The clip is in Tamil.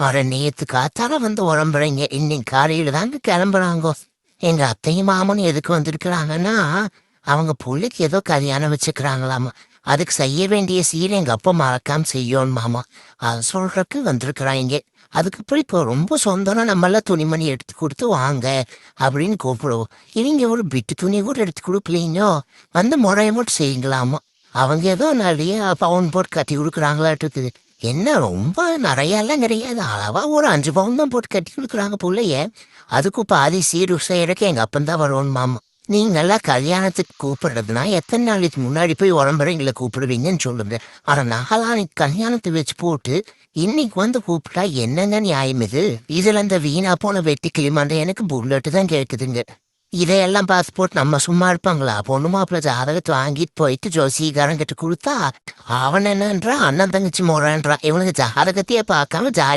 வர நேத்து காத்தால வந்து உடம்புறீங்க இன்னைக்கு காலையில தாங்க கிளம்புறாங்கோ. எங்க அத்தையும் மாமனும் எதுக்கு வந்திருக்கிறாங்கன்னா, அவங்க புள்ளைக்கு ஏதோ கல்யாணம் வச்சுக்கிறாங்களாமா. அதுக்கு செய்ய வேண்டிய சீரை எங்க அப்பா மறக்காம செய்யணுமாமா. அது சொல்றதுக்கு வந்திருக்கிறாங்க. அதுக்கப்புறம் இப்போ ரொம்ப சொந்தம்னா நம்மளாம் துணிமணி எடுத்து கொடுத்து வாங்க அப்படின்னு கூப்பிடுவோம். இவங்க ஒரு பிட்டு துணி கூட எடுத்து கொடுக்கலீங்கோ. வந்து முறைய மட்டும் செய்யுங்களாமா. அவங்க ஏதோ நிறைய பவுன் போட்டு கட்டி கொடுக்குறாங்களாட்டு. என்ன ரொம்ப நெறையாலாம் கிடையாது. அளவா ஒரு 5 பவுன் தான் போட்டு கட்டி குடுக்குறாங்க புள்ளைய. அதுக்கும் பாதி சீரு செய்றக்கு எங்க அப்பன் தான் வரணுமாமா. நீங்கலாம் கல்யாணத்துக்கு கூப்பிடுறதுன்னா, எத்தன நாளைக்கு முன்னாடி போய் உறம்பறைங்கள கூப்பிடுவீங்கன்னு சொல்லுங்க. ஆனா நாளான்னைக்கு கல்யாணத்த வச்சு போட்டு, இன்னைக்கு வந்து கூப்பிட்டா என்னங்க நியாயம் இது? இதுல இந்த வீணா போன வெட்டி கிளிமண்ட எனக்கு புல்லட்டு தான் கேக்குதுங்க. இதையெல்லாம் பார்த்து போட்டு நம்ம சும்மா இருப்பாங்களா? பொண்ணு மாப்பிள்ளை ஜாதகத்தை வாங்கிட்டு போயிட்டு ஜோசியக்காரங்கிட்ட குடுத்தா, அவன் என்னன்றான், அண்ணன் தங்கச்சி முறைன்றான். இவனுங்க ஜாதகத்தையே பார்க்காம ஜாலி